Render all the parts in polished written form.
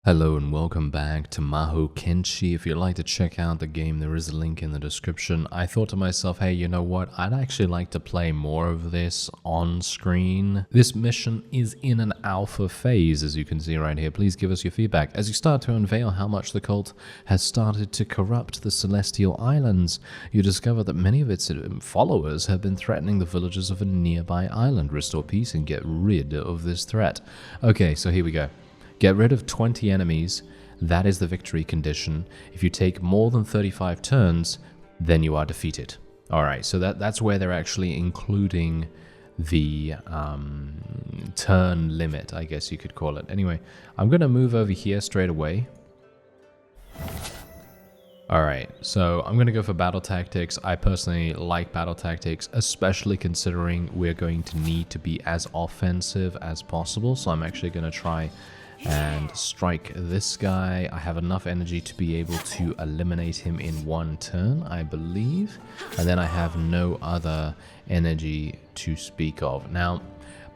Hello and welcome back to Mahokenshi. If you'd like to check out the game, there is a link in the description. I thought to myself, hey, you know what? I'd actually like to play more of this on screen. This mission is in an alpha phase, as you can see right here. Please give us your feedback as you start to unveil how much the cult has started to corrupt the Celestial Islands. You discover that many of its followers have been threatening the villagers of a nearby island. Restore peace and get rid of this threat. Okay, so here we go. Get rid of 20 enemies, that is the victory condition. If you take more than 35 turns, then you are defeated. Alright, so that's where they're actually including the turn limit, I guess you could call it. Anyway, I'm going to move over here straight away. Alright, so I'm going to go for battle tactics. I personally like battle tactics, especially considering we're going to need to be as offensive as possible. So I'm actually going to try and strike this guy. I have enough energy to be able to eliminate him in one turn, I believe. And then I have no other energy to speak of. Now,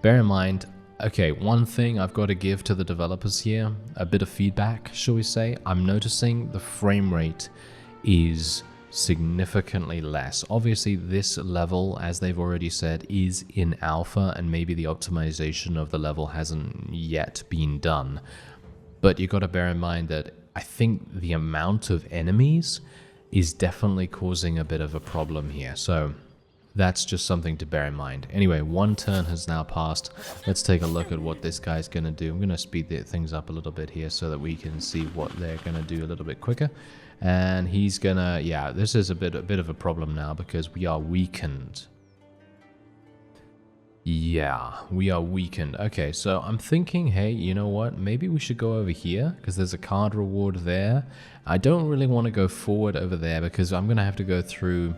bear in mind, okay, one thing I've got to give to the developers here, a bit of feedback, shall we say. I'm noticing the frame rate is significantly less. Obviously, this level, as they've already said, is in alpha, and maybe the optimization of the level hasn't yet been done. But you got to bear in mind that I think the amount of enemies is definitely causing a bit of a problem here. So that's just something to bear in mind. Anyway, one turn has now passed. Let's take a look at what this guy's going to do. I'm going to speed things up a little bit here so that we can see what they're going to do a little bit quicker. And he's going to, yeah, this is a bit of a problem now because we are weakened. Yeah, we are weakened. Okay, so I'm thinking, hey, you know what? Maybe we should go over here because there's a card reward there. I don't really want to go forward over there because I'm going to have to go through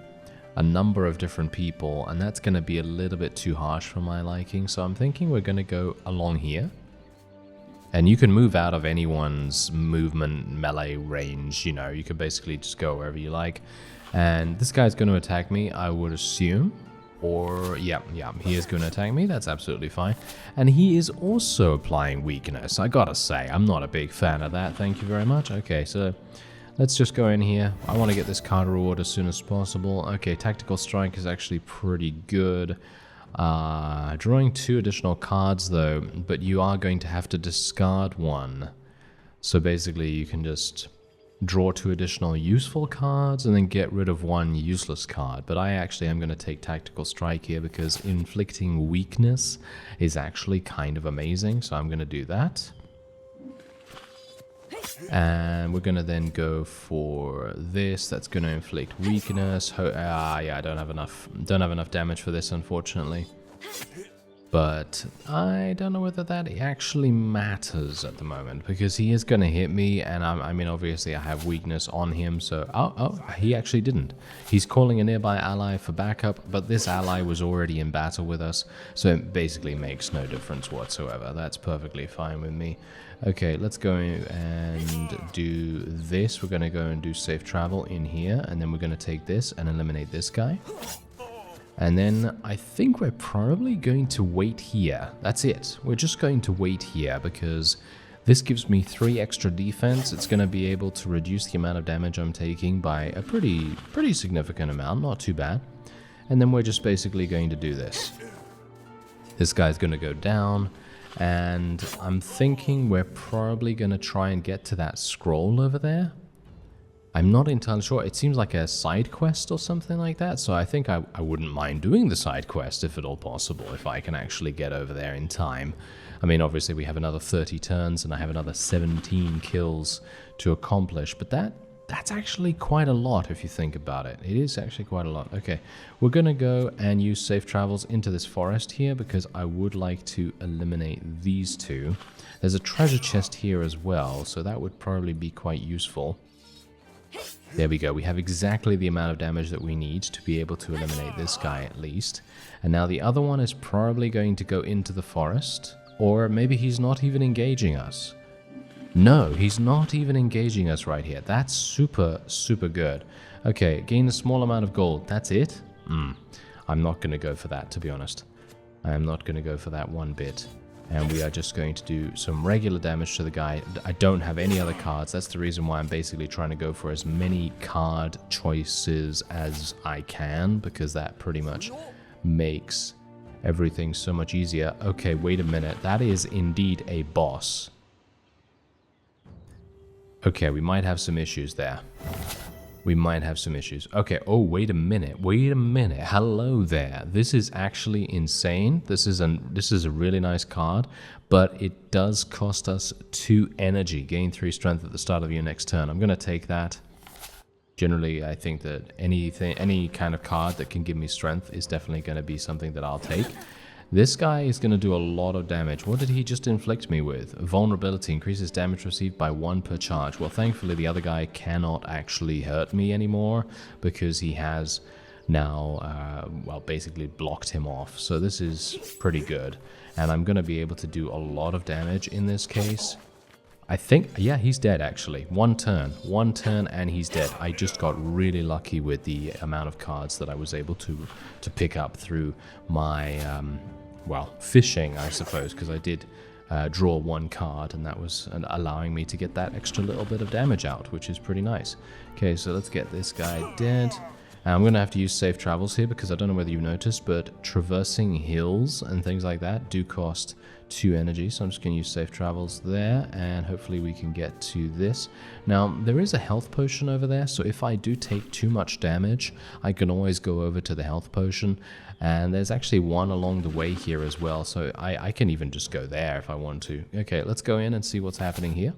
a number of different people, and that's going to be a little bit too harsh for my liking. So I'm thinking we're going to go along here, and you can move out of anyone's movement melee range. You know, you can basically just go wherever you like. And this guy's going to attack me, I would assume. Or yeah, he is going to attack me. That's absolutely fine. And he is also applying weakness. I gotta say, I'm not a big fan of that. Thank you very much. Okay, so let's just go in here. I want to get this card reward as soon as possible. Okay, Tactical Strike is actually pretty good. Drawing 2 additional cards though, but you are going to have to discard one. So basically you can just draw 2 additional useful cards and then get rid of 1 useless card. But I actually am going to take Tactical Strike here because inflicting weakness is actually kind of amazing. So I'm going to do that. And we're going to then go for this. That's going to inflict weakness. Yeah, I don't have enough damage for this, unfortunately. But I don't know whether that actually matters at the moment, because he is going to hit me, and I mean, obviously I have weakness on him, so... Oh, he actually didn't. He's calling a nearby ally for backup, but this ally was already in battle with us, so it basically makes no difference whatsoever. That's perfectly fine with me. Okay, let's go and do this. We're going to go and do safe travel in here, and then we're going to take this and eliminate this guy. And then I think we're probably going to wait here. That's it. We're just going to wait here because this gives me 3 extra defense. It's going to be able to reduce the amount of damage I'm taking by a pretty significant amount. Not too bad. And then we're just basically going to do this. This guy's going to go down. And I'm thinking we're probably going to try and get to that scroll over there. I'm not entirely sure. It seems like a side quest or something like that, so I think I wouldn't mind doing the side quest if at all possible, if I can actually get over there in time. I mean, obviously we have another 30 turns and I have another 17 kills to accomplish, but that's actually quite a lot if you think about it. It is actually quite a lot. Okay, we're going to go and use safe travels into this forest here because I would like to eliminate these 2. There's a treasure chest here as well, so that would probably be quite useful. There we go. We have exactly the amount of damage that we need to be able to eliminate this guy at least. And now the other one is probably going to go into the forest. Or maybe he's not even engaging us. No, he's not even engaging us right here. That's super, super good. Okay, gain a small amount of gold. That's it? I'm not going to go for that, to be honest. I am not going to go for that one bit. And we are just going to do some regular damage to the guy. I don't have any other cards. That's the reason why I'm basically trying to go for as many card choices as I can, because that pretty much makes everything so much easier. Okay, wait a minute. That is indeed a boss. Okay, we might have some issues there. We might have some issues. Okay, oh, wait a minute. Wait a minute. Hello there. This is actually insane. This is a really nice card, but it does cost us 2 energy. Gain 3 strength at the start of your next turn. I'm going to take that. Generally, I think that any kind of card that can give me strength is definitely going to be something that I'll take. This guy is going to do a lot of damage. What did he just inflict me with? Vulnerability increases damage received by 1 per charge. Well, thankfully, the other guy cannot actually hurt me anymore because he has now, well, basically blocked him off. So this is pretty good. And I'm going to be able to do a lot of damage in this case. I think, yeah, he's dead actually. One turn and he's dead. I just got really lucky with the amount of cards that I was able to pick up through my, well, fishing, I suppose, because I did draw 1 card, and that was allowing me to get that extra little bit of damage out, which is pretty nice. Okay, so let's get this guy dead. I'm going to have to use safe travels here because I don't know whether you noticed, but traversing hills and things like that do cost 2 energy. So I'm just going to use safe travels there, and hopefully we can get to this. Now, there is a health potion over there, so if I do take too much damage, I can always go over to the health potion. And there's actually one along the way here as well, so I can even just go there if I want to. Okay, let's go in and see what's happening here.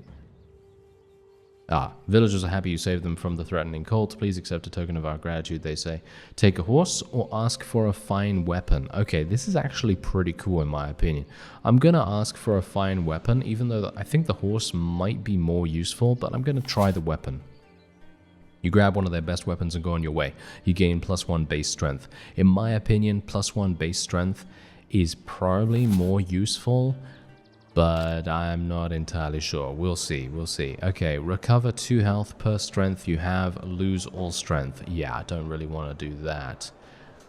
Ah, villagers are happy you saved them from the threatening cult. Please accept a token of our gratitude, they say. Take a horse or ask for a fine weapon. Okay, this is actually pretty cool in my opinion. I'm going to ask for a fine weapon, even though I think the horse might be more useful, but I'm going to try the weapon. You grab one of their best weapons and go on your way. You gain +1 base strength. In my opinion, +1 base strength is probably more useful, but I'm not entirely sure. We'll see, we'll see. Okay, recover 2 health per strength you have, lose all strength. Yeah, I don't really want to do that.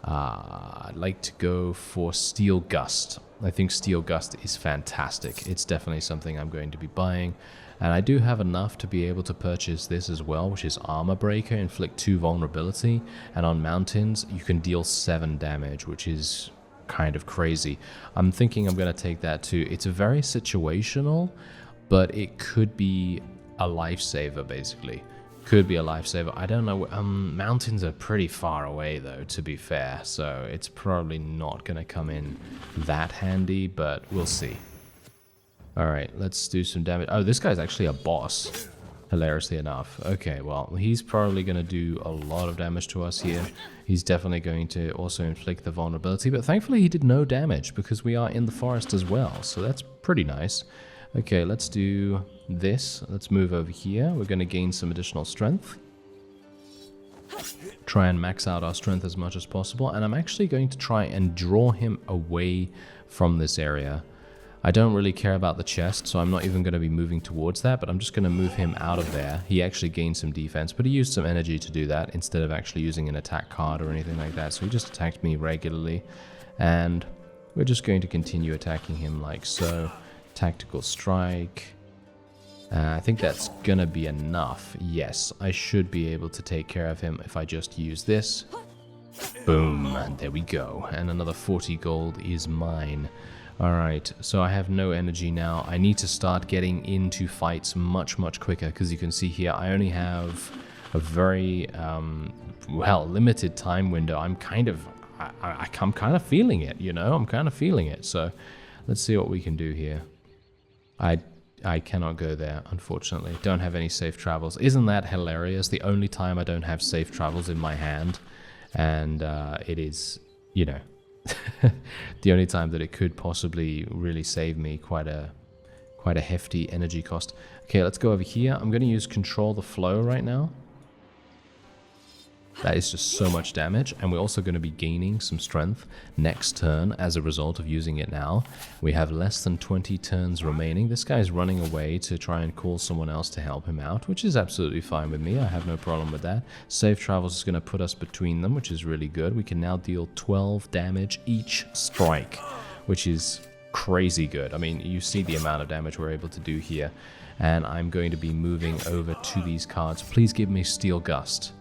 I'd like to go for Steel Gust. I think Steel Gust is fantastic. It's definitely something I'm going to be buying. And I do have enough to be able to purchase this as well, which is Armor Breaker, inflict 2 vulnerability. And on mountains, you can deal 7 damage, which is kind of crazy. I'm thinking I'm going to take that too. It's very situational, but it could be a lifesaver basically. Could be a lifesaver. I don't know. Mountains are pretty far away though, to be fair, so it's probably not going to come in that handy, but we'll see. Alright, let's do some damage. Oh, this guy's actually a boss, hilariously enough. Okay, well, he's probably going to do a lot of damage to us here. He's definitely going to also inflict the vulnerability, but thankfully he did no damage because we are in the forest as well, so that's pretty nice. Okay, let's do this. Let's move over here. We're going to gain some additional strength. Try and max out our strength as much as possible, and I'm actually going to try and draw him away from this area. I don't really care about the chest, so I'm not even going to be moving towards that, but I'm just going to move him out of there. He actually gained some defense, but he used some energy to do that instead of actually using an attack card or anything like that, so he just attacked me regularly, and we're just going to continue attacking him like so. Tactical strike. I think that's going to be enough. Yes, I should be able to take care of him if I just use this. Boom, and there we go. And another 40 gold is mine. Alright, so I have no energy now. I need to start getting into fights much quicker, because you can see here I only have a very, well, limited time window. I'm kind of feeling it, you know? I'm kind of feeling it, so let's see what we can do here. I cannot go there, unfortunately. Don't have any safe travels. Isn't that hilarious? The only time I don't have safe travels in my hand, and it is, you know, the only time that it could possibly really save me quite a hefty energy cost. Okay, let's go over here. I'm going to use Control the Flow right now. That is just so much damage, and we're also going to be gaining some strength next turn as a result of using it now. We have less than 20 turns remaining. This guy's running away to try and call someone else to help him out, which is absolutely fine with me. I have no problem with that. Safe Travels is going to put us between them, which is really good. We can now deal 12 damage each strike, which is crazy good. I mean, you see the amount of damage we're able to do here. And I'm going to be moving over to these cards. Please give me Steel Gust.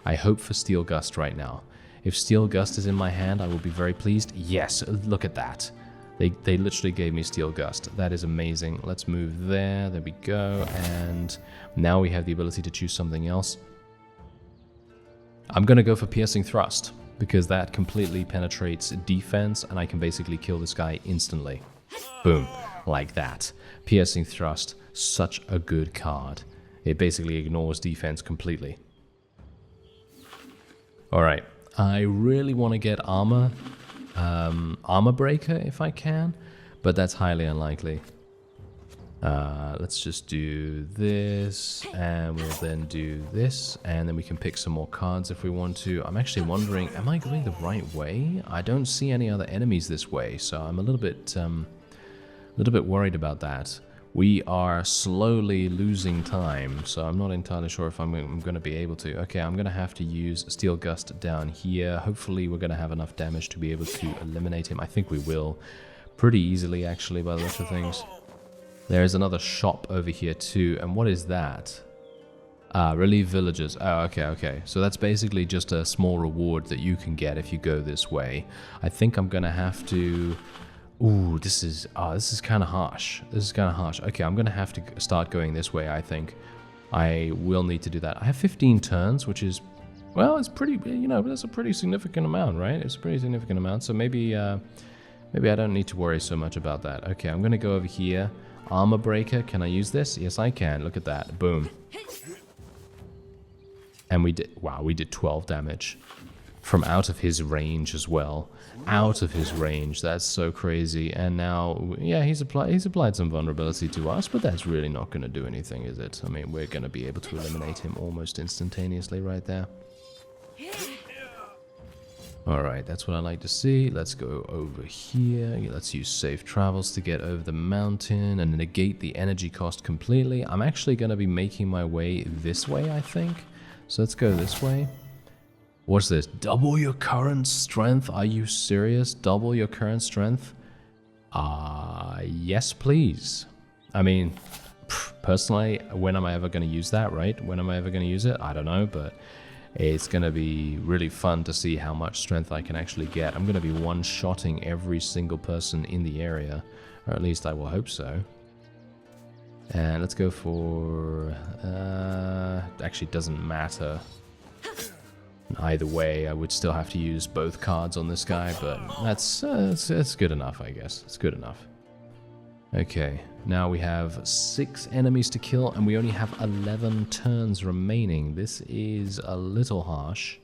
I hope for Steel Gust right now. If Steel Gust is in my hand, I will be very pleased. Yes, look at that. They literally gave me Steel Gust. That is amazing. Let's move there. There we go. And now we have the ability to choose something else. I'm going to go for Piercing Thrust, because that completely penetrates defense, and I can basically kill this guy instantly. Boom. Like that. Piercing Thrust, such a good card. It basically ignores defense completely. Alright. I really want to get armor. Armor Breaker if I can, but that's highly unlikely. Let's just do this, and we'll then do this, and then we can pick some more cards if we want to. I'm actually wondering, am I going the right way? I don't see any other enemies this way, so I'm a little bit worried about that. We are slowly losing time, so I'm not entirely sure if I'm going to be able to. Okay, I'm going to have to use Steel Gust down here. Hopefully we're going to have enough damage to be able to eliminate him. I think we will pretty easily, actually, by the looks of things. There's another shop over here too, and what is that? Relieve villagers. Oh, okay. So that's basically just a small reward that you can get if you go this way. I think I'm going to have to... Ooh, this is kind of harsh. Okay, I'm going to have to start going this way, I think. I will need to do that. I have 15 turns, which is, well, it's pretty, that's a pretty significant amount, right? It's a pretty significant amount, so maybe I don't need to worry so much about that. Okay, I'm going to go over here. Armor Breaker, can I use this? Yes, I can. Look at that. Boom. And we did 12 damage. From out of his range as well. Out of his range. That's so crazy. And now, yeah, he's applied some vulnerability to us, but that's really not going to do anything, is it? I mean, we're going to be able to eliminate him almost instantaneously right there. Alright, that's what I like to see. Let's go over here. Let's use safe travels to get over the mountain and negate the energy cost completely. I'm actually going to be making my way this way, I think. So let's go this way. What's this? Double your current strength? Are you serious? Double your current strength? Yes, please. I mean, personally, when am I ever going to use that, right? When am I ever going to use it? I don't know, but it's going to be really fun to see how much strength I can actually get. I'm going to be one-shotting every single person in the area, or at least I will hope so. And let's go for... actually, it doesn't matter. Either way, I would still have to use both cards on this guy, but that's good enough, I guess. It's good enough. Okay, now we have 6 enemies to kill, and we only have 11 turns remaining. This is a little harsh.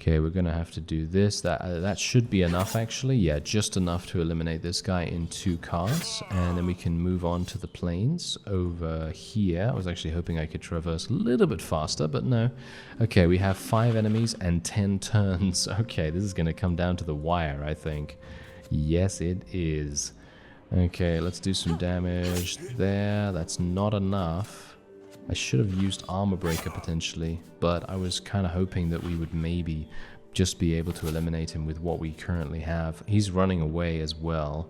Okay, we're gonna have to do this. That should be enough, actually. Yeah, just enough to eliminate this guy in 2 cards, and then we can move on to the plains over here. I was actually hoping I could traverse a little bit faster, but no. Okay, we have 5 enemies and 10 turns. Okay, this is gonna come down to the wire, I think. Yes, it is. Okay, let's do some damage there. That's not enough. I should have used Armor Breaker potentially, but I was kind of hoping that we would maybe just be able to eliminate him with what we currently have. He's running away as well.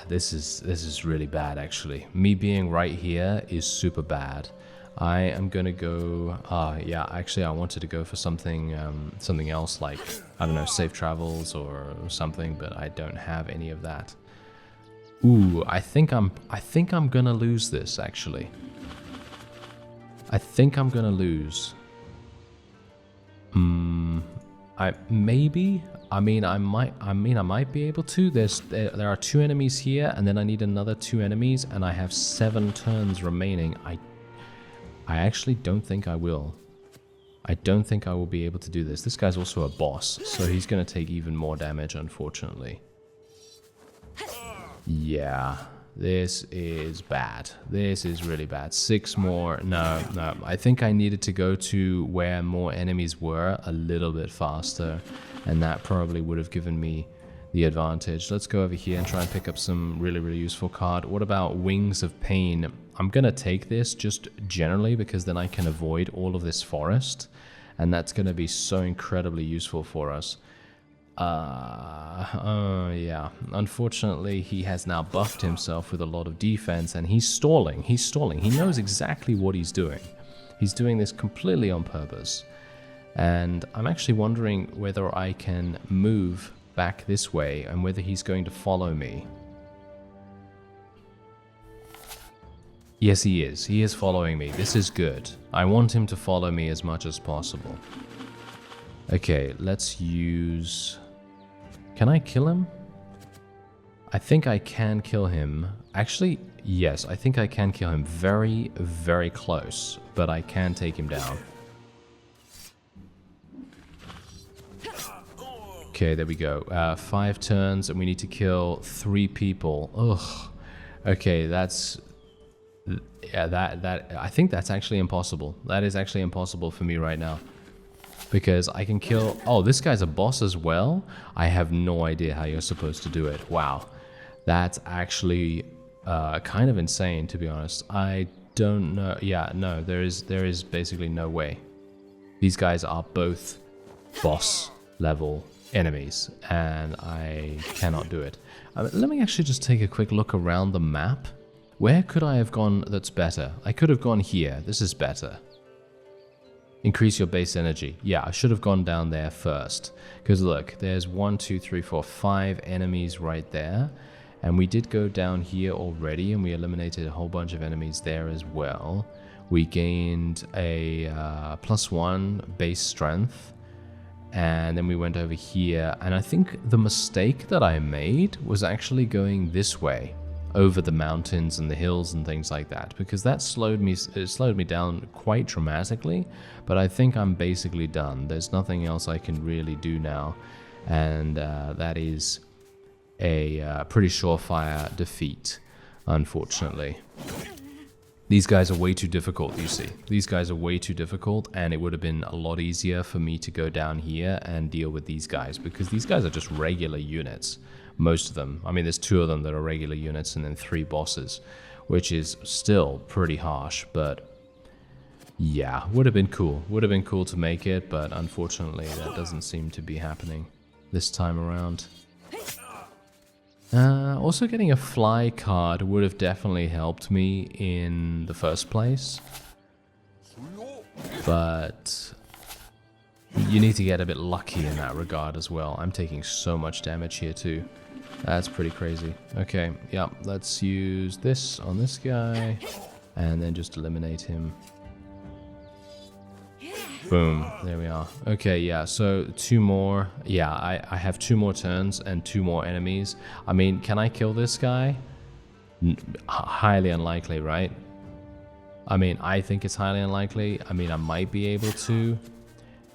This is really bad, actually. Me being right here is super bad. I am gonna go. Yeah, actually, I wanted to go for something else, like, I don't know, safe travels or something, but I don't have any of that. Ooh, I think I'm gonna lose this, actually. I think I'm gonna lose. I might be able to. There are 2 enemies here, and then I need another 2 enemies, and I have 7 turns remaining. I actually don't think I will. I don't think I will be able to do this. This guy's also a boss, so he's gonna take even more damage, unfortunately. Yeah, this is bad. This is really bad. 6 more. No. I think I needed to go to where more enemies were a little bit faster, and that probably would have given me the advantage. Let's go over here and try and pick up some really, really useful card. What about Wings of Pain? I'm going to take this just generally because then I can avoid all of this forest, and that's going to be so incredibly useful for us. Yeah, unfortunately he has now buffed himself with a lot of defense, and he's stalling. He knows exactly what he's doing. He's doing this completely on purpose, and I'm actually wondering whether I can move back this way and whether he's going to follow me. Yes, he is. He is following me. This is good. I want him to follow me as much as possible. Okay, let's use... Can I kill him? I think I can kill him. Actually, yes, I think I can kill him. Very, very close, but I can take him down. Okay, there we go. 5 turns, and we need to kill 3 people. Ugh. Okay, that's... Yeah, I think that's actually impossible. That is actually impossible for me right now. Because I can kill... Oh, this guy's a boss as well? I have no idea how you're supposed to do it. Wow. That's actually kind of insane, to be honest. I don't know. Yeah, no, there is basically no way. These guys are both boss level enemies, and I cannot do it. Let me actually just take a quick look around the map. Where could I have gone that's better? I could have gone here. This is better. Increase your base energy. Yeah, I should have gone down there first. Because look, there's 1, 2, 3, 4, 5 enemies right there. And we did go down here already, and we eliminated a whole bunch of enemies there as well. We gained a +1 base strength. And then we went over here. And I think the mistake that I made was actually going this way, over the mountains and the hills and things like that, because that slowed me down quite dramatically. But I think I'm basically done. There's nothing else I can really do now, and that is a pretty surefire defeat, unfortunately. These guys are way too difficult, you see. These guys are way too difficult, and it would have been a lot easier for me to go down here and deal with these guys, because these guys are just regular units. Most of them. I mean, there's 2 of them that are regular units, and then 3 bosses, which is still pretty harsh, but yeah, would have been cool. Would have been cool to make it, but unfortunately that doesn't seem to be happening this time around. Also, getting a fly card would have definitely helped me in the first place, but you need to get a bit lucky in that regard as well. I'm taking so much damage here too. That's pretty crazy. Okay, yeah, let's use this on this guy, and then just eliminate him. Boom, there we are. Okay, yeah, so 2 more. Yeah, I have 2 more turns and 2 more enemies. I mean, can I kill this guy? Highly unlikely, right? I mean, I think it's highly unlikely. I mean, I might be able to.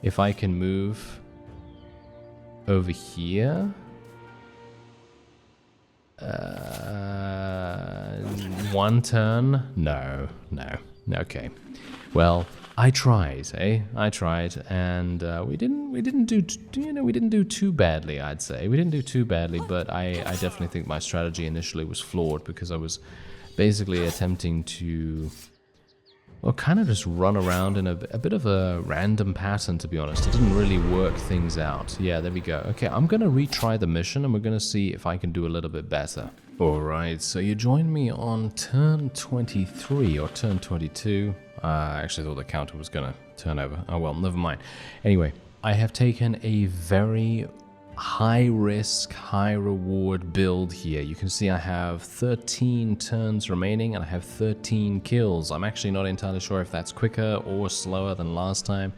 If I can move over here. 1 turn? No. Okay. Well, I tried, I tried, and we didn't do too badly, I'd say. We didn't do too badly, but I definitely think my strategy initially was flawed, because I was basically attempting to, well, kind of just run around in a bit of a random pattern, to be honest. It didn't really work things out. Yeah, there we go. Okay, I'm going to retry the mission, and we're going to see if I can do a little bit better. Alright, so you joined me on turn 23, or turn 22. I actually thought the counter was going to turn over. Oh well, never mind. Anyway, I have taken a very high risk, high reward build here. You can see I have 13 turns remaining, and I have 13 kills. I'm actually not entirely sure if that's quicker or slower than last time,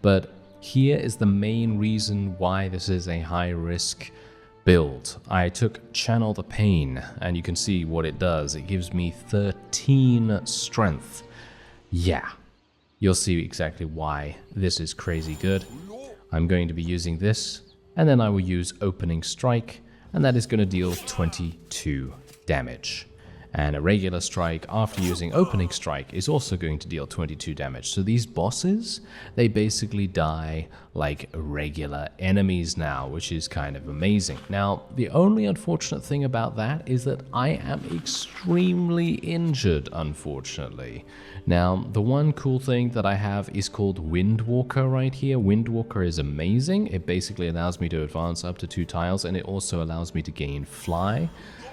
but here is the main reason why this is a high risk build. I took Channel the Pain, and you can see what it does. It gives me 13 strength. Yeah, you'll see exactly why this is crazy good. I'm going to be using this, and then I will use Opening Strike, and that is going to deal 22 damage. And a regular strike after using opening strike is also going to deal 22 damage. So these bosses, they basically die like regular enemies now, which is kind of amazing. Now, the only unfortunate thing about that is that I am extremely injured, unfortunately. Now, the one cool thing that I have is called Windwalker right here. Windwalker is amazing. It basically allows me to advance up to 2 tiles, and it also allows me to gain fly.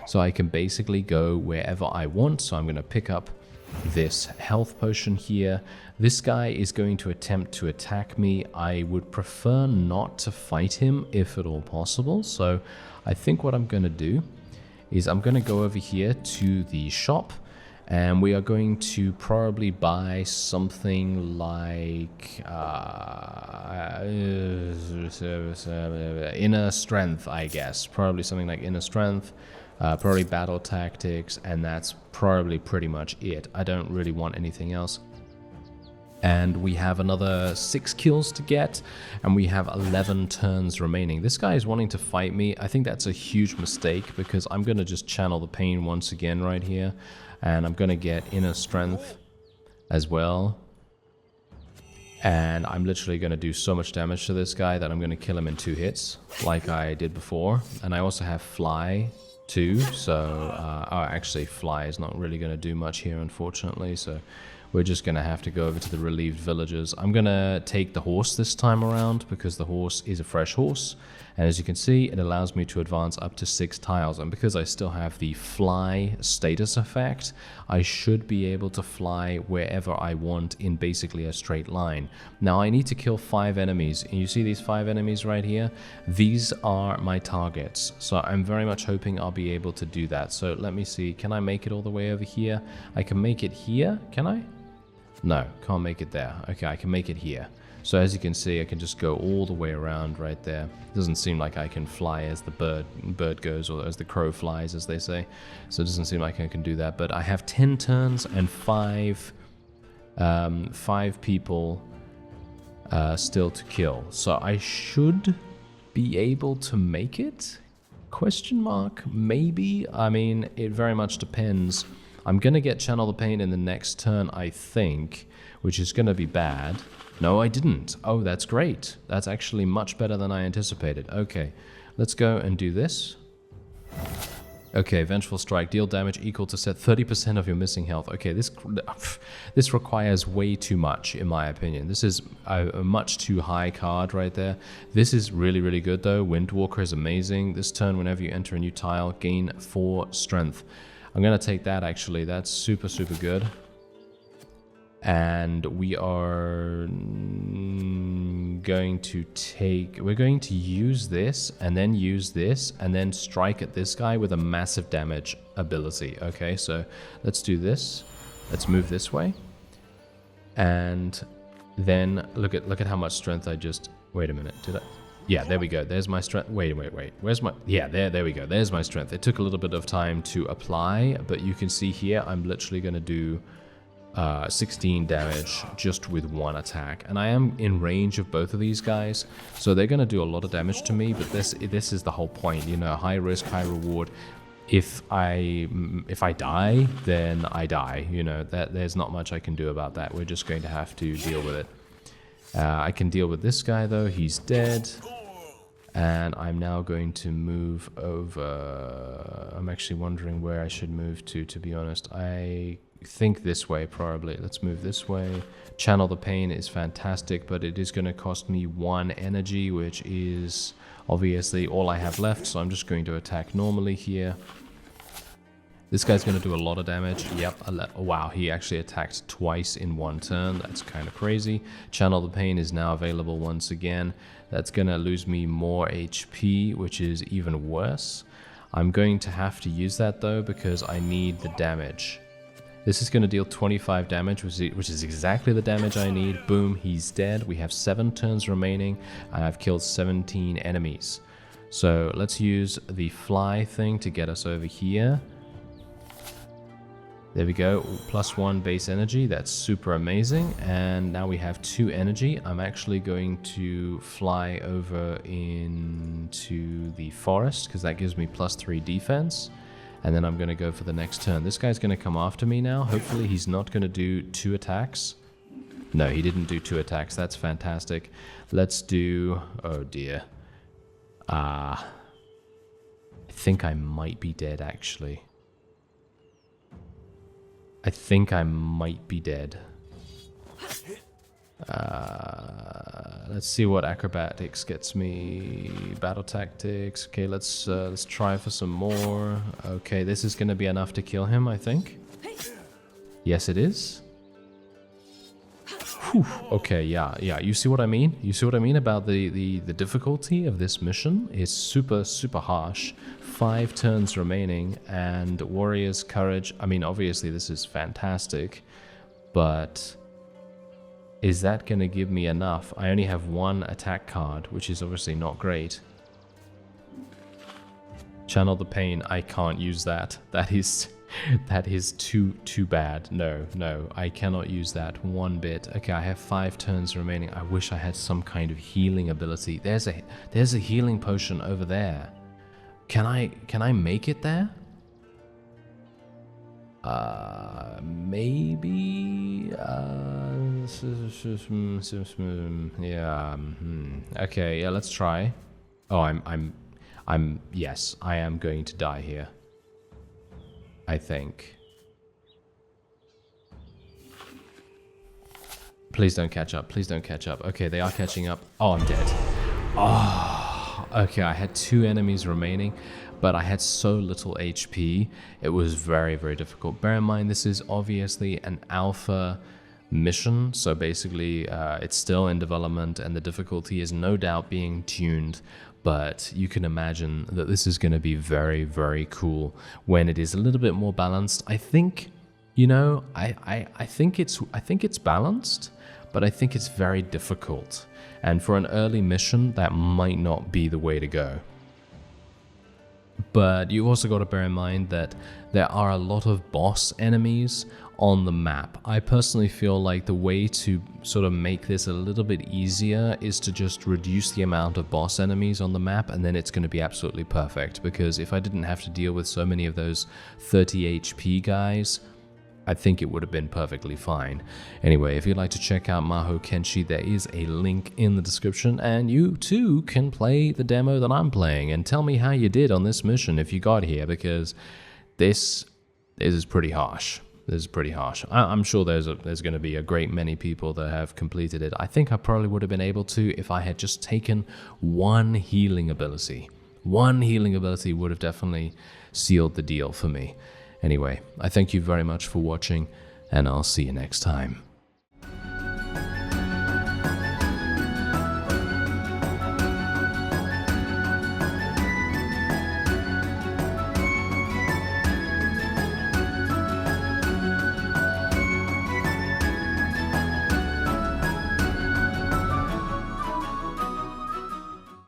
So I can basically go wherever I want. So I'm going to pick up this health potion here. This guy is going to attempt to attack me. I would prefer not to fight him if at all possible. So I think what I'm going to do is I'm going to go over here to the shop, and we are going to probably buy something like inner strength, I guess. Probably something like inner strength. Probably battle tactics, and that's probably pretty much it. I don't really want anything else. And we have another 6 kills to get, and we have 11 turns remaining. This guy is wanting to fight me. I think that's a huge mistake, because I'm going to just channel the pain once again right here, and I'm going to get inner strength as well. And I'm literally going to do so much damage to this guy that I'm going to kill him in 2 hits, like I did before. And I also have fly too, so actually fly is not really going to do much here, unfortunately, so we're just going to have to go over to the relieved villagers. I'm going to take the horse this time around, because the horse is a fresh horse, and as you can see, it allows me to advance up to 6 tiles, and because I still have the fly status effect, I should be able to fly wherever I want in basically a straight line. Now I need to kill 5 enemies, and you see these 5 enemies right here? These are my targets, so I'm very much hoping I'll be able to do that. So let me see, can I make it all the way over here? I can make it here, can I? No, can't make it there. Okay, I can make it here. So as you can see, I can just go all the way around right there. Doesn't seem like I can fly as the bird goes, or as the crow flies, as they say. So it doesn't seem like I can do that. But I have 10 turns and 5 people still to kill. So I should be able to make it? Question mark? Maybe? I mean, it very much depends. I'm going to get Channel the Pain in the next turn, I think, which is going to be bad. No, I didn't. Oh, that's great. That's actually much better than I anticipated. Okay, let's go and do this. Okay, Vengeful Strike. Deal damage equal to set 30% of your missing health. Okay, this requires way too much, in my opinion. This is a much too high card right there. This is really, really good, though. Windwalker is amazing. This turn, whenever you enter a new tile, gain 4 strength. I'm going to take that, actually. That's super, super good. And we are going to take... We're going to use this, and then strike at this guy with a massive damage ability. Okay, so let's do this. Let's move this way. And then look at how much strength I just... Wait a minute, did I... Yeah, there we go. There's my strength. Wait. Where's my... Yeah, there we go. There's my strength. It took a little bit of time to apply, but you can see here, I'm literally going to do 16 damage just with 1 attack. And I am in range of both of these guys, so they're going to do a lot of damage to me, but this is the whole point, you know, high risk, high reward. If I die, then I die. You know, there's not much I can do about that. We're just going to have to deal with it. I can deal with this guy, though. He's dead. And I'm now going to move over. I'm actually wondering where I should move to be honest. I think this way, probably. Let's move this way. Channel the Pain is fantastic, but it is going to cost me 1 energy, which is obviously all I have left. So I'm just going to attack normally here. This guy's going to do a lot of damage. Yep. Wow, he actually attacked twice in 1 turn. That's kind of crazy. Channel the Pain is now available once again. That's going to lose me more HP, which is even worse. I'm going to have to use that, though, because I need the damage. This is going to deal 25 damage, which is exactly the damage I need. Boom, he's dead. We have 7 turns remaining, and I've killed 17 enemies. So let's use the fly thing to get us over here. There we go, +1 base energy, that's super amazing. And now we have 2 energy. I'm actually going to fly over into the forest, because that gives me +3 defense. and then I'm going to go for the next turn. This guy's going to come after me now. Hopefully he's not going to do 2 attacks. No, he didn't do 2 attacks. That's fantastic. Let's do... Oh dear. I think I might be dead, actually. I think I might be dead. Let's see what acrobatics gets me. Battle tactics. Okay, let's try for some more. Okay, this is going to be enough to kill him, I think. Yes, it is. Whew. Okay, yeah. You see what I mean? You see what I mean about the difficulty of this mission? It's super, super harsh. 5 turns remaining, and Warrior's Courage. I mean, obviously this is fantastic, but is that going to give me enough? I only have 1 attack card, which is obviously not great. Channel the Pain. I can't use that. That is too bad. No, I cannot use that one bit. Okay, I have 5 turns remaining. I wish I had some kind of healing ability. There's a healing potion over there. Can I make it there? Maybe. Yeah. Okay. Yeah. Let's try. Oh, yes, I am going to die here. I think. Please don't catch up. Please don't catch up. Okay, they are catching up. Oh, I'm dead. Oh, okay, I had 2 enemies remaining, but I had so little HP. It was very, very difficult. Bear in mind, this is obviously an alpha mission, so basically it's still in development, and the difficulty is no doubt being tuned. But you can imagine that this is going to be very, very cool when it is a little bit more balanced. I think, you know, I think it's balanced, but I think it's very difficult. And for an early mission, that might not be the way to go. But you also got to bear in mind that there are a lot of boss enemies on the map. I personally feel like the way to sort of make this a little bit easier is to just reduce the amount of boss enemies on the map, and then it's going to be absolutely perfect. Because if I didn't have to deal with so many of those 30 HP guys, I think it would have been perfectly fine. Anyway, if you'd like to check out Mahokenshi, there is a link in the description, and you too can play the demo that I'm playing and tell me how you did on this mission if you got here, because this is pretty harsh. This is pretty harsh. I'm sure there's going to be a great many people that have completed it. I think I probably would have been able to if I had just taken 1 healing ability. 1 healing ability would have definitely sealed the deal for me. Anyway, I thank you very much for watching, and I'll see you next time.